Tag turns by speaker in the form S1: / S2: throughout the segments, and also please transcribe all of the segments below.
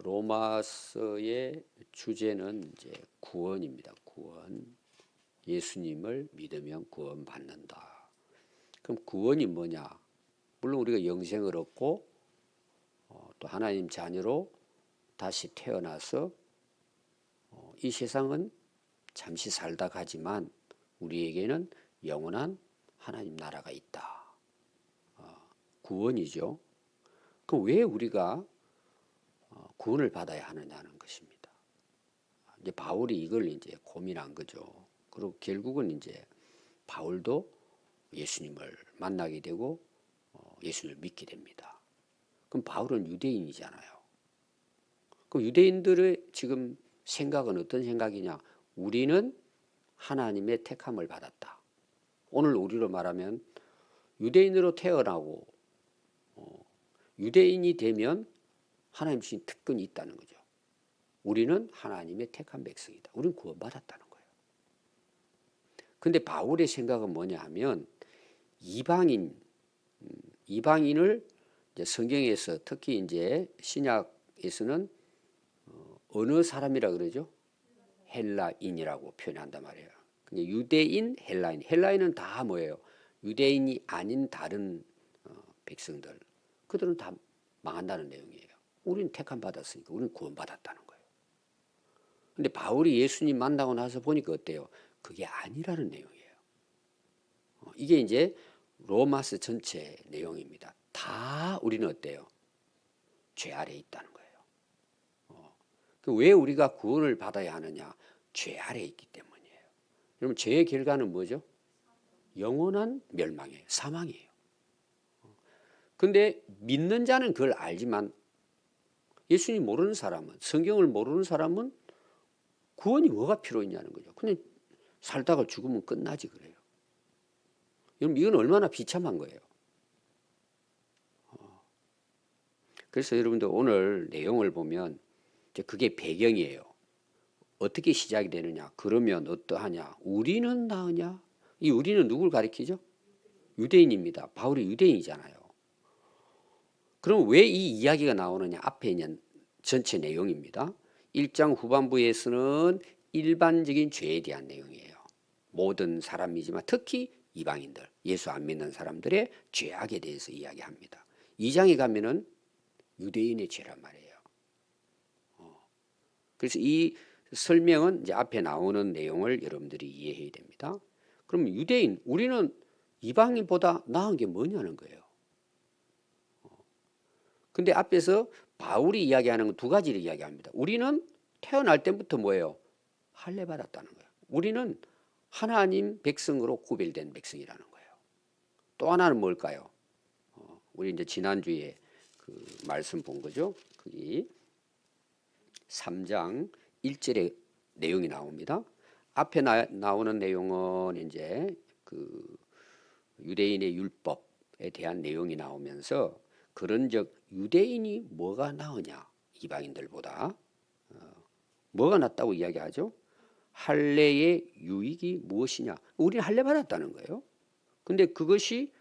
S1: 로마서의 주제는 이제 구원입니다. 구원. 예수님을 믿으면 구원받는다. 그럼 구원이 뭐냐? 물론 우리가 영생을 얻고 또 하나님 자녀로 다시 태어나서 이 세상은 잠시 살다 가지만 우리에게는 영원한 하나님 나라가 있다. 구원이죠. 그럼 왜 우리가 구원을 받아야 하느냐는 것입니다. 이제 바울이 이걸 이제 고민한 거죠. 그리고 결국은 이제 바울도 예수님을 만나게 되고 예수님을 믿게 됩니다. 그럼 바울은 유대인이잖아요. 그럼 유대인들의 지금 생각은 어떤 생각이냐? 우리는 하나님의 택함을 받았다. 오늘 우리로 말하면 유대인으로 태어나고 유대인이 되면 하나님 주신 특권이 있다는 거죠. 우리는 하나님의 택한 백성이다. 우리는 구원받았다는 거예요. 근데 바울의 생각은 뭐냐 하면 이방인을 이제 성경에서 특히 이제 신약에서는 어느 사람이라 그러죠? 헬라인이라고 표현한단 말이에요. 근데 유대인, 헬라인. 헬라인은 다 뭐예요? 유대인이 아닌 다른 백성들. 그들은 다 망한다는 내용이에요. 우리는 택함 받았으니까 우리는 구원받았다는 거예요. 근데 바울이 예수님 만나고 나서 보니까 어때요? 그게 아니라는 내용이에요. 이게 이제 로마서 전체 내용입니다. 다 우리는 어때요? 죄 아래에 있다는 거예요. 왜 우리가 구원을 받아야 하느냐? 죄 아래에 있기 때문이에요. 여러분 죄의 결과는 뭐죠? 영원한 멸망이에요. 사망이에요. 근데 믿는 자는 그걸 알지만 예수님 모르는 사람은, 성경을 모르는 사람은 구원이 뭐가 필요 있냐는 거죠. 근데 살다가 죽으면 끝나지 그래요. 여러분 이건 얼마나 비참한 거예요. 그래서 여러분들 오늘 내용을 보면 이제 그게 배경이에요. 어떻게 시작이 되느냐? 그러면 어떠하냐? 우리는 나으냐? 이 우리는 누굴 가리키죠? 유대인입니다. 바울이 유대인이잖아요. 그럼 왜 이 이야기가 나오느냐? 앞에 있는 전체 내용입니다. 1장 후반부에서는 일반적인 죄에 대한 내용이에요. 모든 사람이지만 특히 이방인들, 예수 안 믿는 사람들의 죄악에 대해서 이야기합니다. 2장에 가면은 유대인의 죄란 말이에요. 그래서 이 설명은 이제 앞에 나오는 내용을 여러분들이 이해해야 됩니다. 그럼 유대인, 우리는 이방인보다 나은 게 뭐냐는 거예요. 근데 앞에서 바울이 이야기하는 건 두 가지를 이야기합니다. 우리는 태어날 때부터 뭐예요? 할례 받았다는 거예요. 우리는 하나님 백성으로 구별된 백성이라는 거예요. 또 하나는 뭘까요? 우리 이제 지난주에 그 말씀 본 거죠. 거기 3장 1절에 내용이 나옵니다. 앞에 나오는 내용은 이제 그 유대인의 율법에 대한 내용이 나오면서 그런즉 유대인이 뭐가 나으냐? 이방인들보다 뭐가 낫다고 이야기하죠? 할례의 유익이 무엇이냐? 우리는 할례 받았다는 거예요. 근데 그것이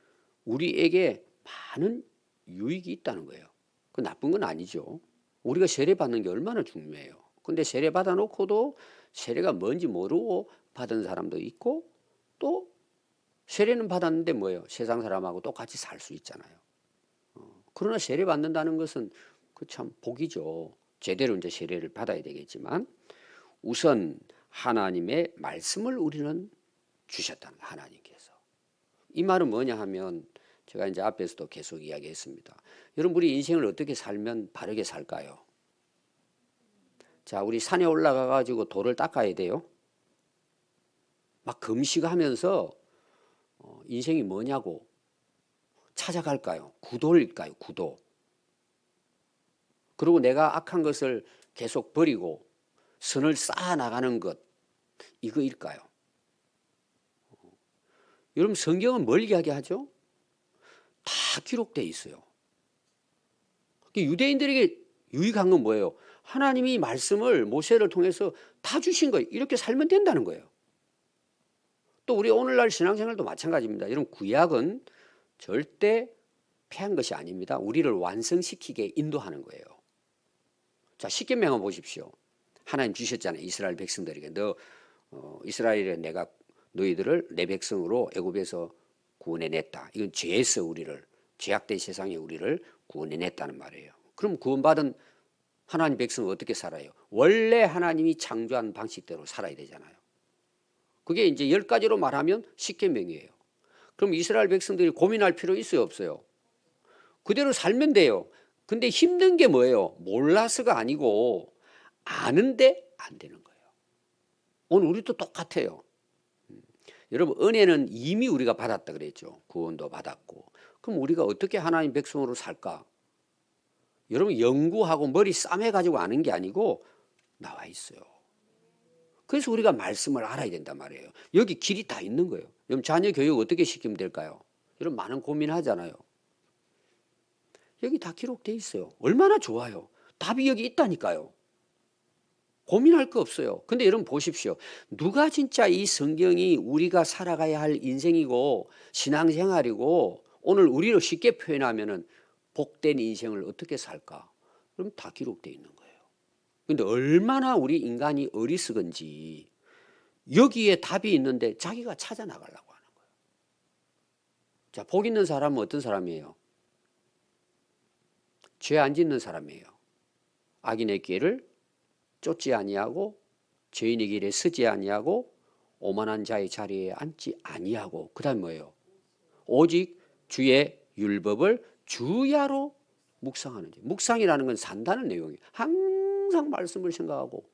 S1: 우리에게 많은 유익이 있다는 거예요. 그 나쁜 건 아니죠. 우리가 세례 받는 게 얼마나 중요해요. 근데 세례 받아 놓고도 세례가 뭔지 모르고 받은 사람도 있고 또 세례는 받았는데 뭐예요? 세상 사람하고 똑같이 살 수 있잖아요. 그러나 세례 받는다는 것은 그 참 복이죠. 제대로 이제 세례를 받아야 되겠지만 우선 하나님의 말씀을 우리는 주셨다는 거예요. 하나님께서. 이 말은 뭐냐 하면 제가 이제 앞에서도 계속 이야기했습니다. 여러분 우리 인생을 어떻게 살면 바르게 살까요? 자, 우리 산에 올라가 가지고 돌을 닦아야 돼요. 막 금식하면서 인생이 뭐냐고 찾아갈까요? 구도일까요? 구도. 그리고 내가 악한 것을 계속 버리고 선을 쌓아 나가는 것 이거일까요? 여러분 성경은 뭘 이야기하죠? 다 기록되어 있어요. 유대인들에게 유익한 건 뭐예요? 하나님이 말씀을 모세를 통해서 다 주신 거예요. 이렇게 살면 된다는 거예요. 또 우리 오늘날 신앙생활도 마찬가지입니다. 여러분 구약은 절대 패한 것이 아닙니다. 우리를 완성시키게 인도하는 거예요. 자, 십계명을 보십시오. 하나님 주셨잖아요. 이스라엘 백성들에게. 이스라엘에 내가 너희들을 내 백성으로 애굽에서 구원해냈다. 이건 죄에서 우리를, 죄악된 세상에 우리를 구원해냈다는 말이에요. 그럼 구원받은 하나님 백성은 어떻게 살아요? 원래 하나님이 창조한 방식대로 살아야 되잖아요. 그게 이제 10가지로 말하면 십계명이에요. 그럼 이스라엘 백성들이 고민할 필요 있어요, 없어요? 그대로 살면 돼요. 근데 힘든 게 뭐예요? 몰라서가 아니고 아는데 안 되는 거예요. 오늘 우리도 똑같아요. 여러분, 은혜는 이미 우리가 받았다 그랬죠. 구원도 받았고. 그럼 우리가 어떻게 하나님 백성으로 살까? 여러분, 연구하고 머리 싸매가지고 아는 게 아니고 나와 있어요. 그래서 우리가 말씀을 알아야 된단 말이에요. 여기 길이 다 있는 거예요. 여러분, 자녀 교육 어떻게 시키면 될까요? 여러분, 많은 고민하잖아요. 여기 다 기록되어 있어요. 얼마나 좋아요. 답이 여기 있다니까요. 고민할 거 없어요. 근데 여러분 보십시오. 누가 진짜 이 성경이 우리가 살아가야 할 인생이고 신앙생활이고 오늘 우리로 쉽게 표현하면은 복된 인생을 어떻게 살까? 그럼 다 기록되어 있는 거예요. 근데 얼마나 우리 인간이 어리석은지 여기에 답이 있는데 자기가 찾아 나가려고 하는 거예요. 자, 복 있는 사람은 어떤 사람이에요? 죄 안 짓는 사람이에요. 악인의 길을 쫓지 아니하고 죄인의 길에 서지 아니하고 오만한 자의 자리에 앉지 아니하고 그다음 뭐예요? 오직 주의 율법을 주야로 묵상하는 자. 묵상이라는 건 산다는 내용이에요. 항상 말씀을 생각하고.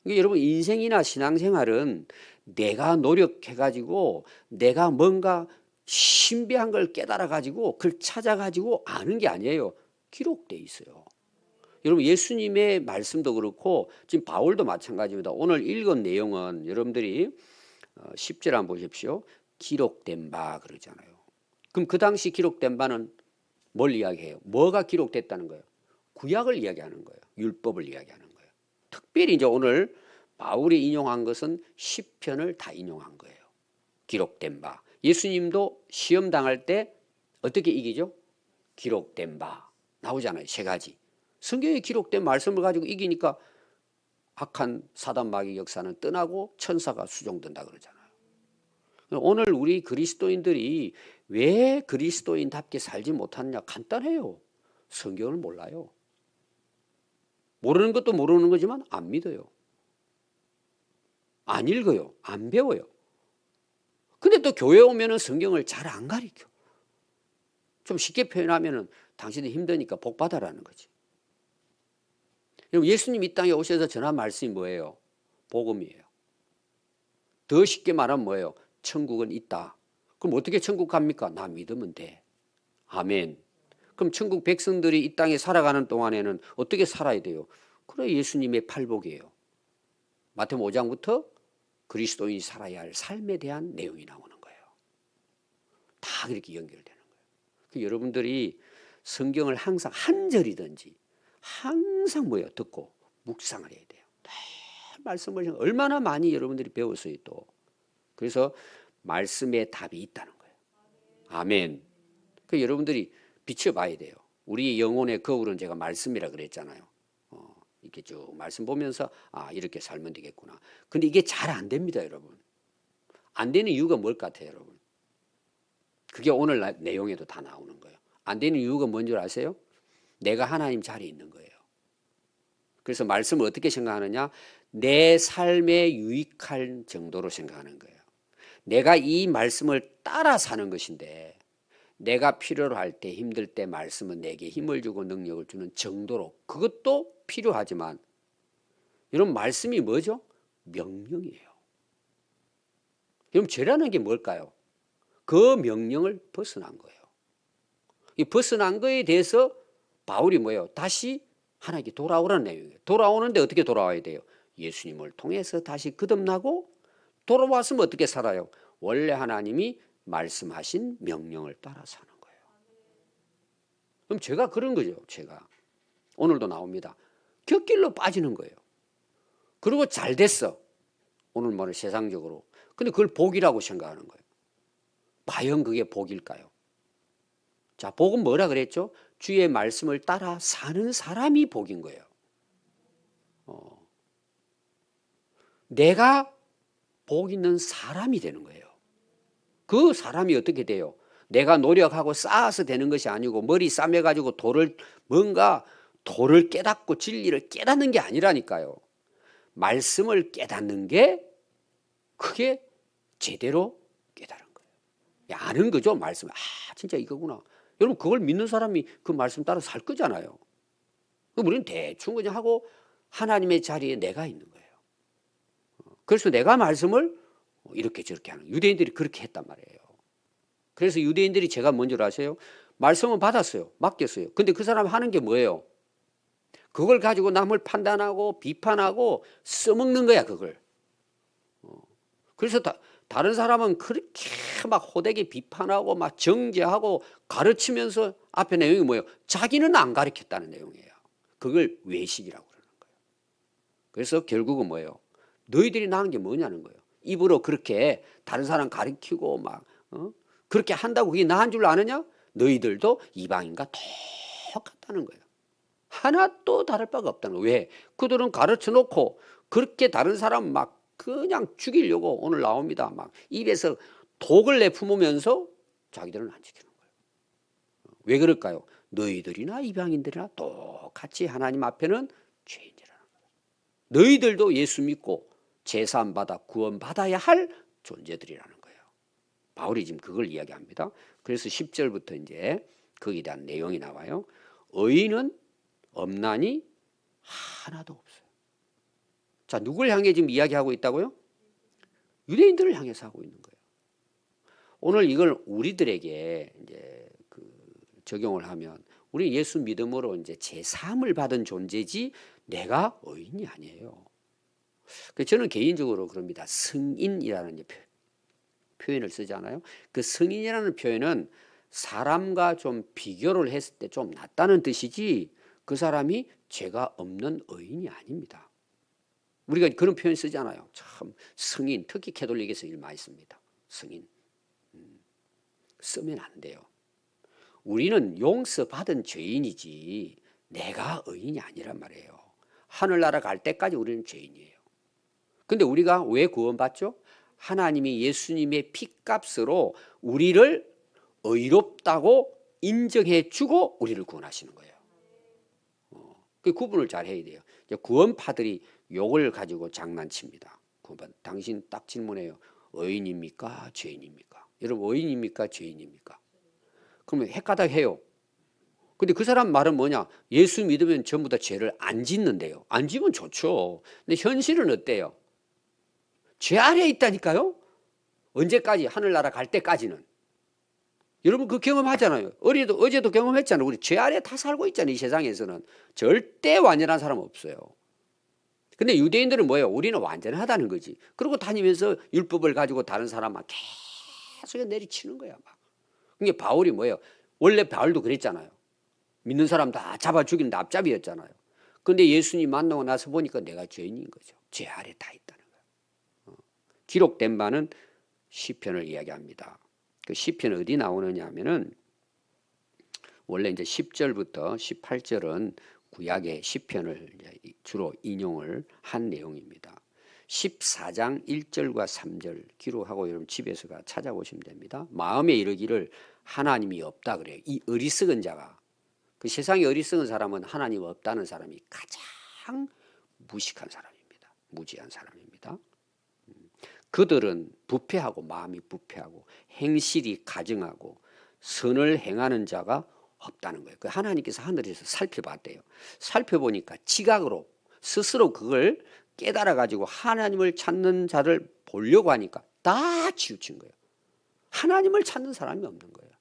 S1: 그러니까 여러분 인생이나 신앙생활은 내가 노력해가지고 내가 뭔가 신비한 걸 깨달아가지고 그걸 찾아가지고 아는 게 아니에요. 기록돼 있어요. 여러분 예수님의 말씀도 그렇고 지금 바울도 마찬가지입니다. 오늘 읽은 내용은 여러분들이 10절 한번 보십시오. 기록된 바 그러잖아요. 그럼 그 당시 기록된 바는 뭘 이야기해요? 뭐가 기록됐다는 거예요? 구약을 이야기하는 거예요. 율법을 이야기하는 거예요. 특별히 이제 오늘 바울이 인용한 것은 시편을 다 인용한 거예요. 기록된 바. 예수님도 시험 당할 때 어떻게 이기죠? 기록된 바. 나오잖아요. 세 가지. 성경에 기록된 말씀을 가지고 이기니까 악한 사단 마귀 역사는 떠나고 천사가 수종된다 그러잖아요. 오늘 우리 그리스도인들이 왜 그리스도인답게 살지 못하느냐? 간단해요. 성경을 몰라요. 모르는 것도 모르는 거지만 안 믿어요. 안 읽어요. 안 배워요. 근데 또 교회 오면은 성경을 잘 안 가르쳐. 좀 쉽게 표현하면은 당신이 힘드니까 복 받아라는 거지. 여러분 예수님 이 땅에 오셔서 전한 말씀이 뭐예요? 복음이에요. 더 쉽게 말하면 뭐예요? 천국은 있다. 그럼 어떻게 천국 갑니까? 나 믿으면 돼. 아멘. 그럼 천국 백성들이 이 땅에 살아가는 동안에는 어떻게 살아야 돼요? 그래 예수님의 팔복이에요. 마태복음 5장부터 그리스도인이 살아야 할 삶에 대한 내용이 나오는 거예요. 다 그렇게 연결되는 거예요. 여러분들이 성경을 항상 한 절이든지 항상 뭐예요? 듣고 묵상을 해야 돼요. 말씀을 얼마나 많이 여러분들이 배웠어요 또. 그래서 말씀에 답이 있다는 거예요. 아멘. 그 여러분들이 비춰봐야 돼요. 우리 영혼의 거울은 제가 말씀이라 그랬잖아요. 이렇게 쭉 말씀 보면서 아 이렇게 살면 되겠구나. 근데 이게 잘 안 됩니다 여러분. 안 되는 이유가 뭘 같아요 여러분? 그게 오늘 내용에도 다 나오는 거예요. 안 되는 이유가 뭔 줄 아세요? 내가 하나님 자리에 있는 거예요. 그래서 말씀을 어떻게 생각하느냐? 내 삶에 유익할 정도로 생각하는 거예요. 내가 이 말씀을 따라 사는 것인데 내가 필요로 할 때 힘들 때 말씀은 내게 힘을 주고 능력을 주는 정도로 그것도 필요하지만 여러분 말씀이 뭐죠? 명령이에요. 여러분 죄라는 게 뭘까요? 그 명령을 벗어난 거예요. 이 벗어난 거에 대해서 바울이 뭐예요? 다시 하나님께 돌아오라는 내용이에요. 돌아오는데 어떻게 돌아와야 돼요? 예수님을 통해서 다시 거듭나고 돌아왔으면 어떻게 살아요? 원래 하나님이 말씀하신 명령을 따라 사는 거예요. 그럼 제가 그런 거죠. 제가 오늘도 나옵니다. 곁길로 빠지는 거예요. 그리고 잘 됐어. 오늘 뭐는 세상적으로. 근데 그걸 복이라고 생각하는 거예요. 과연 그게 복일까요? 자, 복은 뭐라 그랬죠? 주의 말씀을 따라 사는 사람이 복인 거예요. 내가 복 있는 사람이 되는 거예요. 그 사람이 어떻게 돼요? 내가 노력하고 쌓아서 되는 것이 아니고 머리 싸매가지고 뭔가 도를 깨닫고 진리를 깨닫는 게 아니라니까요. 말씀을 깨닫는 게 그게 제대로 깨달은 거예요. 아는 거죠. 말씀. 진짜 이거구나. 여러분 그걸 믿는 사람이 그 말씀 따라 살 거잖아요. 우리는 대충 그냥 하고 하나님의 자리에 내가 있는 거예요. 그래서 내가 말씀을 이렇게 저렇게 하는 유대인들이 그렇게 했단 말이에요. 그래서 유대인들이 제가 뭔지 아세요? 말씀은 받았어요. 맡겼어요. 근데 그 사람 하는 게 뭐예요? 그걸 가지고 남을 판단하고 비판하고 써먹는 거야 그걸. 그래서 다른 사람은 그렇게 막 호되게 비판하고 막 정죄하고 가르치면서 앞에 내용이 뭐예요? 자기는 안 가르쳤다는 내용이에요. 그걸 외식이라고 그러는 거예요. 그래서 결국은 뭐예요? 너희들이 나는 게 뭐냐는 거예요. 입으로 그렇게 다른 사람 가르치고 막 그렇게 한다고 그게 나은 줄 아느냐? 너희들도 이방인과 똑같다는 거예요. 하나도 다를 바가 없다는 거예요. 왜? 그들은 가르쳐 놓고 그렇게 다른 사람 막 그냥 죽이려고 오늘 나옵니다. 막 입에서 독을 내뿜으면서 자기들은 안 지키는 거예요. 왜 그럴까요? 너희들이나 이방인들이나 똑같이 하나님 앞에는 죄인이라는 거예요. 너희들도 예수 믿고 제사함 받아 구원 받아야 할 존재들이라는 거예요. 바울이 지금 그걸 이야기합니다. 그래서 10절부터 이제 거기에 대한 내용이 나와요. 의인은 없나니 하나도 없어요. 자, 누굴 향해 지금 이야기하고 있다고요? 유대인들을 향해서 하고 있는 거예요. 오늘 이걸 우리들에게 이제 적용을 하면 우리 예수 믿음으로 이제 제사함을 받은 존재지 내가 의인이 아니에요. 저는 개인적으로 그럽니다. 성인이라는 표현을 쓰잖아요. 그 성인이라는 표현은 사람과 좀 비교를 했을 때 좀 낫다는 뜻이지 그 사람이 죄가 없는 의인이 아닙니다. 우리가 그런 표현 쓰잖아요. 참 성인, 특히 캐톨릭에서 일 많이 씁니다. 성인. 쓰면 안 돼요. 우리는 용서받은 죄인이지 내가 의인이 아니란 말이에요. 하늘나라 갈 때까지 우리는 죄인이에요. 근데 우리가 왜 구원받죠? 하나님이 예수님의 피값으로 우리를 의롭다고 인정해 주고 우리를 구원하시는 거예요. 그 구분을 잘 해야 돼요. 구원파들이 욕을 가지고 장난칩니다. 당신 딱 질문해요. 의인입니까? 죄인입니까? 여러분 의인입니까? 죄인입니까? 그러면 헷가닥해요. 근데 그 사람 말은 뭐냐? 예수 믿으면 전부 다 죄를 안 짓는데요. 안 지면 좋죠. 근데 현실은 어때요? 죄 아래에 있다니까요. 언제까지? 하늘나라 갈 때까지는. 여러분 그 경험하잖아요. 어제도 경험했잖아요. 우리 죄 아래 다 살고 있잖아요. 이 세상에서는. 절대 완전한 사람 없어요. 근데 유대인들은 뭐예요? 우리는 완전하다는 거지. 그러고 다니면서 율법을 가지고 다른 사람 막 계속 내리치는 거야. 막. 그게 바울이 뭐예요? 원래 바울도 그랬잖아요. 믿는 사람 다 잡아 죽이는 납잡이였잖아요. 근데 예수님 만나고 나서 보니까 내가 죄인인 거죠. 죄 아래 다 있다는 거예요. 기록된 바는 시편을 이야기합니다. 그 시편 어디 나오느냐 하면은 원래 이제 10절부터 18절은 구약의 시편을 주로 인용을 한 내용입니다. 14장 1절과 3절 기록하고 여러분 집에서 찾아보시면 됩니다. 마음에 이르기를 하나님이 없다 그래요. 이 어리석은 자가 그 세상에 어리석은 사람은 하나님 없다는 사람이 가장 무식한 사람입니다. 무지한 사람입니다. 그들은 부패하고 마음이 부패하고 행실이 가증하고 선을 행하는 자가 없다는 거예요. 그 하나님께서 하늘에서 살펴봤대요. 살펴보니까 지각으로 스스로 그걸 깨달아 가지고 하나님을 찾는 자를 보려고 하니까 다 치우친 거예요. 하나님을 찾는 사람이 없는 거예요.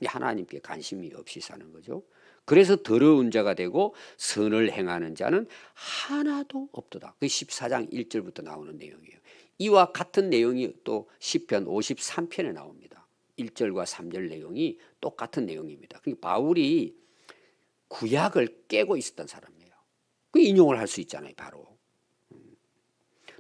S1: 하나님께 관심이 없이 사는 거죠. 그래서 더러운 자가 되고 선을 행하는 자는 하나도 없도다. 그 14장 1절부터 나오는 내용이에요. 이와 같은 내용이 또 시편 53편에 나옵니다. 1절과 3절 내용이 똑같은 내용입니다. 그러니까 바울이 구약을 깨고 있었던 사람이에요. 그 인용을 할 수 있잖아요. 바로.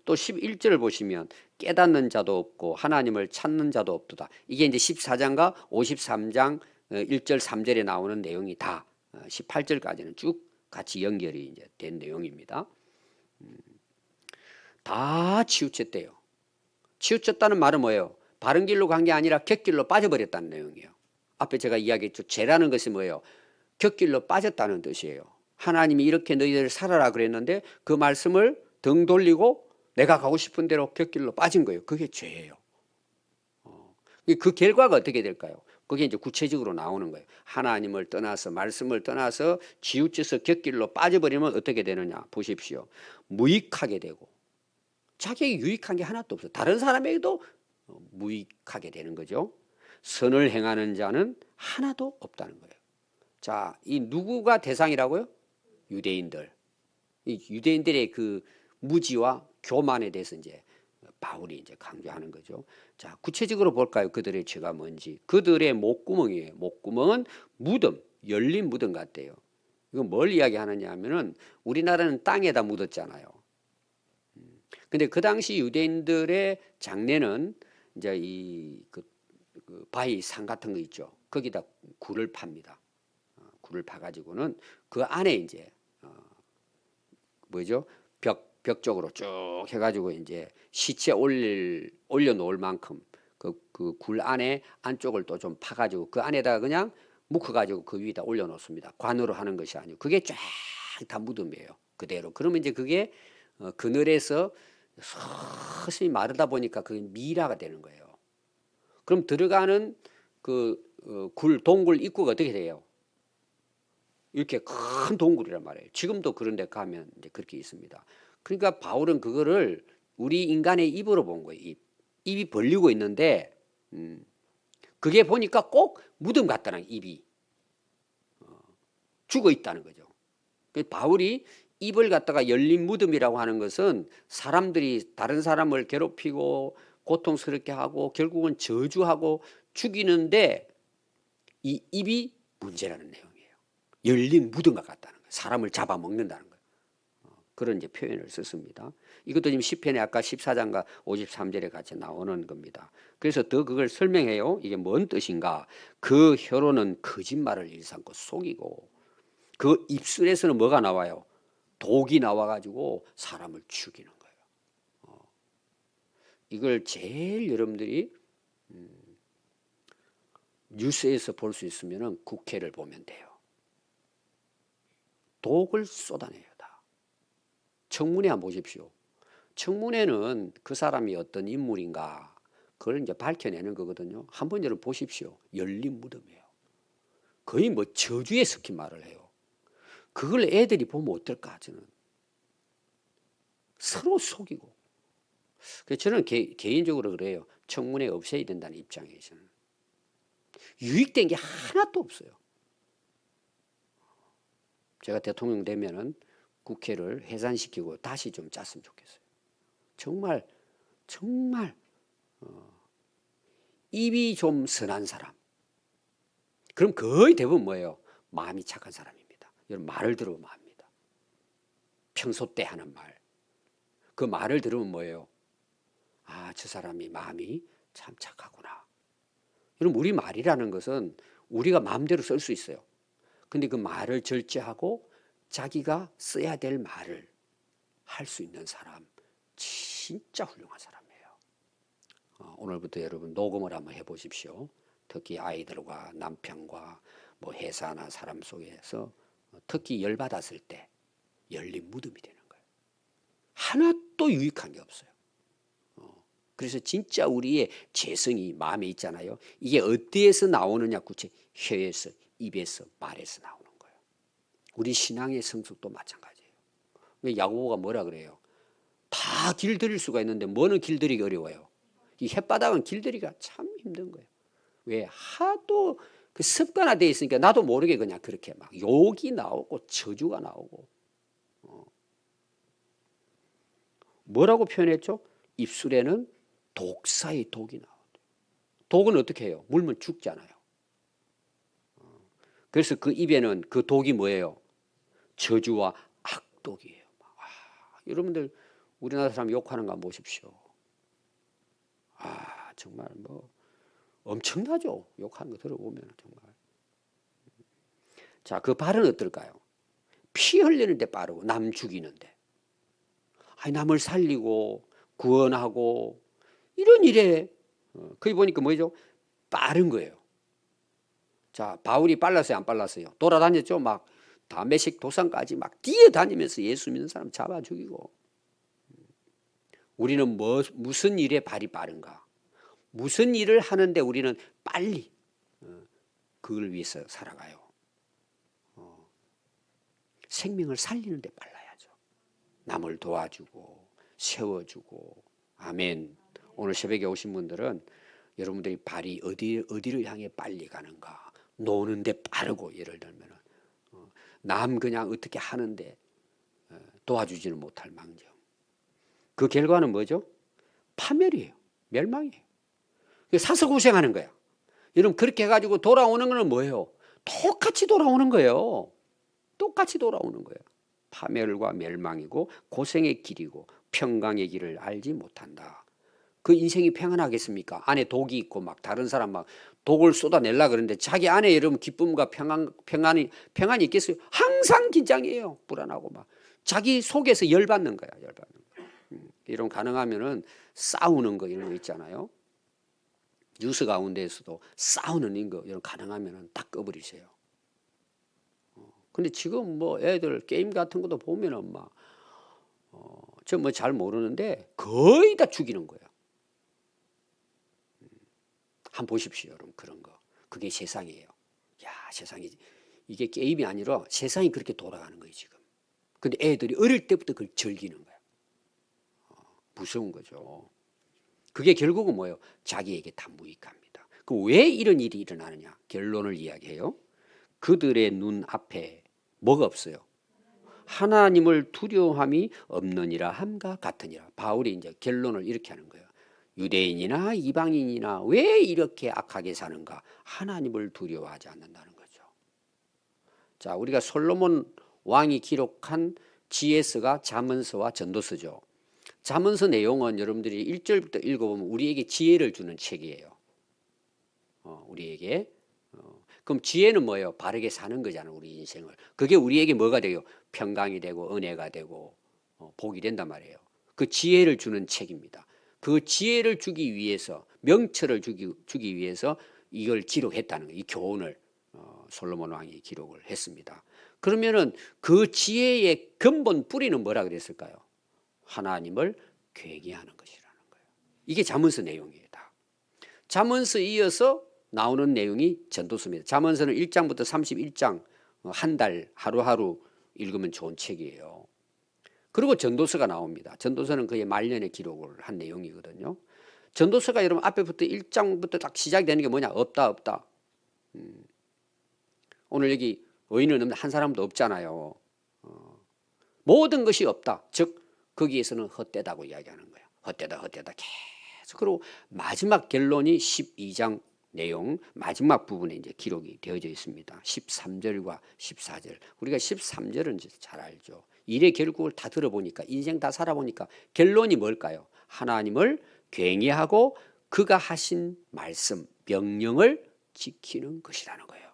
S1: 또 11절을 보시면 깨닫는 자도 없고 하나님을 찾는 자도 없도다. 이게 이제 14장과 53장 1절 3절에 나오는 내용이 다 18절까지는 쭉 같이 연결이 이제 된 내용입니다. 다 치우쳤대요. 치우쳤다는 말은 뭐예요? 바른 길로 간 게 아니라 곁길로 빠져버렸다는 내용이에요. 앞에 제가 이야기했죠. 죄라는 것이 뭐예요? 곁길로 빠졌다는 뜻이에요. 하나님이 이렇게 너희들 살아라 그랬는데 그 말씀을 등 돌리고 내가 가고 싶은 대로 곁길로 빠진 거예요. 그게 죄예요. 그 결과가 어떻게 될까요? 그게 이제 구체적으로 나오는 거예요. 하나님을 떠나서 말씀을 떠나서 치우쳐서 곁길로 빠져버리면 어떻게 되느냐 보십시오. 무익하게 되고 자기에게 유익한 게 하나도 없어요. 다른 사람에게도 무익하게 되는 거죠. 선을 행하는 자는 하나도 없다는 거예요. 자, 이 누구가 대상이라고요? 유대인들. 이 유대인들의 그 무지와 교만에 대해서 이제 바울이 이제 강조하는 거죠. 자, 구체적으로 볼까요? 그들의 죄가 뭔지. 그들의 목구멍이에요. 목구멍은 무덤, 열린 무덤 같대요. 이건 뭘 이야기하느냐 하면은 우리나라는 땅에다 묻었잖아요. 근데 그 당시 유대인들의 장례는 이제 그 바위 산 같은 거 있죠. 거기다 굴을 팝니다. 굴을 파가지고는 그 안에 이제 뭐죠? 벽 쪽으로 쭉 해가지고 이제 시체 올려놓을 만큼 그 굴 안에 안쪽을 또 좀 파가지고 그 안에다가 그냥 묶어가지고 그 위에다 올려놓습니다. 관으로 하는 것이 아니고 그게 쫙 다 무덤이에요. 그대로. 그러면 이제 그게 그늘에서 서서히 마르다 보니까 그게 미라가 되는 거예요. 그럼 들어가는 그 동굴 입구가 어떻게 돼요? 이렇게 큰 동굴이란 말이에요. 지금도 그런 데 가면 이제 그렇게 있습니다. 그러니까 바울은 그거를 우리 인간의 입으로 본 거예요. 입이 벌리고 있는데 그게 보니까 꼭 무덤 같다는 입이 죽어 있다는 거죠. 바울이 입을 갖다가 열린 무덤이라고 하는 것은 사람들이 다른 사람을 괴롭히고 고통스럽게 하고 결국은 저주하고 죽이는데 이 입이 문제라는 내용이에요. 열린 무덤과 같다는 거예요. 사람을 잡아먹는다는 거예요. 그런 이제 표현을 썼습니다. 이것도 지금 시편에 아까 14장과 53절에 같이 나오는 겁니다. 그래서 더 그걸 설명해요. 이게 뭔 뜻인가? 그 혀로는 거짓말을 일삼고 속이고 그 입술에서는 뭐가 나와요? 독이 나와가지고 사람을 죽이는 거예요. 이걸 제일 여러분들이 뉴스에서 볼 수 있으면 국회를 보면 돼요. 독을 쏟아내요. 다. 청문회 한번 보십시오. 청문회는 그 사람이 어떤 인물인가 그걸 이제 밝혀내는 거거든요. 한번 여러분 보십시오. 열린 무덤이에요. 거의 뭐 저주에 섞인 말을 해요. 그걸 애들이 보면 어떨까 저는. 서로 속이고. 그래서 저는 개인적으로 그래요. 청문회 없애야 된다는 입장에서는. 유익된 게 하나도 없어요. 제가 대통령 되면은 국회를 해산시키고 다시 좀 짰으면 좋겠어요. 정말 입이 좀 선한 사람. 그럼 거의 대부분 뭐예요? 마음이 착한 사람입니다. 여러분 말을 들으면 압니다. 평소 때 하는 말. 그 말을 들으면 뭐예요? 아, 저 사람이 마음이 참 착하구나. 여러분 우리 말이라는 것은 우리가 마음대로 쓸 수 있어요. 근데 그 말을 절제하고 자기가 써야 될 말을 할 수 있는 사람 진짜 훌륭한 사람이에요. 오늘부터 여러분 녹음을 한번 해보십시오. 특히 아이들과 남편과 뭐 회사나 사람 속에서 특히 열받았을 때 열린 무덤이 되는 거예요. 하나도 유익한 게 없어요. 그래서 진짜 우리의 재성이 마음에 있잖아요. 이게 어디에서 나오느냐 구체 혀에서 입에서 말에서 나오는 거예요. 우리 신앙의 성숙도 마찬가지예요. 야고보가 뭐라 그래요? 다 길들일 수가 있는데 뭐는 길들이기 어려워요? 이 햇바닥은 길들이기가 참 힘든 거예요. 왜? 하도 그 습관화되어 있으니까 나도 모르게 그냥 그렇게 막 욕이 나오고 저주가 나오고. 뭐라고 표현했죠? 입술에는 독사의 독이 나오죠. 독은 어떻게 해요? 물면 죽잖아요. 그래서 그 입에는 그 독이 뭐예요? 저주와 악독이에요. 여러분들 우리나라 사람 욕하는 거 한번 보십시오. 정말 뭐 엄청나죠. 욕하는 거 들어보면 정말. 자, 그 발은 어떨까요? 피 흘리는데 빠르고 남 죽이는데. 남을 살리고 구원하고 이런 일에 거기 보니까 뭐죠? 빠른 거예요. 자, 바울이 빨랐어요, 안 빨랐어요? 돌아다녔죠. 막 다메섹 도상까지 막 뛰어다니면서 예수 믿는 사람 잡아 죽이고. 우리는 무슨 일에 발이 빠른가? 무슨 일을 하는데 우리는 빨리 그걸 위해서 살아가요. 생명을 살리는데 빨라야죠. 남을 도와주고 세워주고. 아멘. 오늘 새벽에 오신 분들은 여러분들이 발이 어디를 향해 빨리 가는가? 노는데 빠르고, 예를 들면 남 그냥 어떻게 하는데 도와주지는 못할 망정. 그 결과는 뭐죠? 파멸이에요. 멸망이에요. 사서 고생하는 거야. 여러분, 그렇게 해가지고 돌아오는 거는 뭐예요? 똑같이 돌아오는 거예요. 똑같이 돌아오는 거예요. 파멸과 멸망이고 고생의 길이고 평강의 길을 알지 못한다. 그 인생이 평안하겠습니까? 안에 독이 있고 막 다른 사람 막 독을 쏟아내려고 그러는데 자기 안에 여러분 기쁨과 평안이 있겠어요? 항상 긴장이에요. 불안하고 막 자기 속에서 열받는 거야. 열받는 거야. 이런 가능하면은 싸우는 거 이런 거 있잖아요. 뉴스 가운데에서도 싸우는 거 이런 가능하면은 딱 꺼버리세요. 근데 지금 뭐 애들 게임 같은 것도 보면은 막 저 뭐 잘 모르는데 거의 다 죽이는 거예요. 한번 보십시오, 여러분. 그런 거. 그게 세상이에요. 야, 세상이 이게 게임이 아니라 세상이 그렇게 돌아가는 거예요, 지금. 근데 애들이 어릴 때부터 그걸 즐기는 거예요. 무서운 거죠. 그게 결국은 뭐예요? 자기에게 다 무익합니다. 그 왜 이런 일이 일어나느냐? 결론을 이야기해요. 그들의 눈 앞에 뭐가 없어요? 하나님을 두려움이 없느니라 함과 같으니라. 바울이 이제 결론을 이렇게 하는 거예요. 유대인이나 이방인이나 왜 이렇게 악하게 사는가? 하나님을 두려워하지 않는다는 거죠. 자, 우리가 솔로몬 왕이 기록한 지혜서가 잠언서와 전도서죠. 잠언서 내용은 여러분들이 1절부터 읽어보면 우리에게 지혜를 주는 책이에요. 우리에게. 그럼 지혜는 뭐예요? 바르게 사는 거잖아요, 우리 인생을. 그게 우리에게 뭐가 돼요? 평강이 되고 은혜가 되고 복이 된단 말이에요. 그 지혜를 주는 책입니다. 그 지혜를 주기 위해서, 명철을 주기 위해서 이걸 기록했다는 거예요. 이 교훈을 솔로몬 왕이 기록을 했습니다. 그러면은 그 지혜의 근본 뿌리는 뭐라 그랬을까요? 하나님을 경외하는 것이라는 거예요. 이게 잠언서 내용이에요. 다. 잠언서 이어서 나오는 내용이 전도서입니다. 잠언서는 1장부터 31장 한 달 하루하루 읽으면 좋은 책이에요. 그리고 전도서가 나옵니다. 전도서는 그의 말년에 기록을 한 내용이거든요. 전도서가 여러분 앞에부터 1장부터 딱 시작이 되는 게 뭐냐? 없다. 오늘 여기 의인은 한 사람도 없잖아요. 모든 것이 없다. 즉 거기에서는 헛되다고 이야기하는 거예요. 헛되다 계속. 그리고 마지막 결론이 12장 내용 마지막 부분에 이제 기록이 되어져 있습니다. 13절과 14절. 우리가 13절은 이제 잘 알죠. 일의 결국을 다 들어보니까 인생 다 살아보니까 결론이 뭘까요? 하나님을 경외하고 그가 하신 말씀, 명령을 지키는 것이라는 거예요.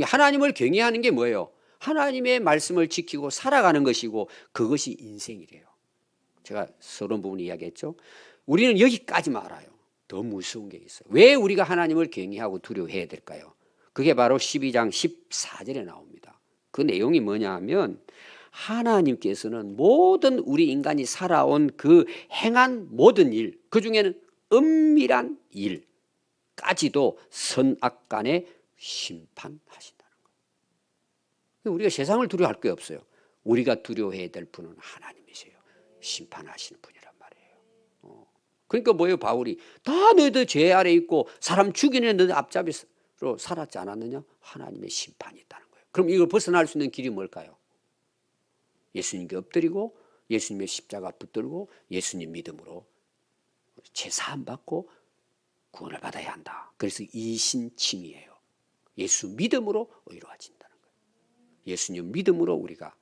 S1: 하나님을 경외하는 게 뭐예요? 하나님의 말씀을 지키고 살아가는 것이고 그것이 인생이래요. 제가 서론 부분 이야기했죠. 우리는 여기까지만 알아요. 더 무서운 게 있어요. 왜 우리가 하나님을 경외하고 두려워해야 될까요? 그게 바로 12장 14절에 나옵니다. 그 내용이 뭐냐 하면 하나님께서는 모든 우리 인간이 살아온 그 행한 모든 일, 그중에는 은밀한 일까지도 선악 간에 심판하신다는 거예요. 우리가 세상을 두려워할 게 없어요. 우리가 두려워해야 될 분은 하나님이세요. 심판하시는 분이란 말이에요. 그러니까 뭐예요? 바울이 다 너희들 죄 아래 있고 사람 죽이는 너희들 앞잡이로 살았지 않았느냐? 하나님의 심판이 있다는 거예요. 그럼 이걸 벗어날 수 있는 길이 뭘까요? 예수님께 엎드리고 예수님의 십자가 붙들고 예수님 믿음으로 제사함 받고 구원을 받아야 한다. 그래서 이신칭의예요. 예수 믿음으로 의로워진다는 거예요. 예수님 믿음으로 우리가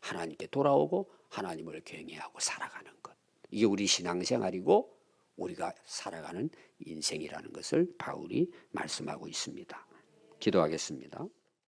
S1: 하나님께 돌아오고 하나님을 경외하고 살아가는 것. 이게 우리 신앙생활이고 우리가 살아가는 인생이라는 것을 바울이 말씀하고 있습니다. 기도하겠습니다.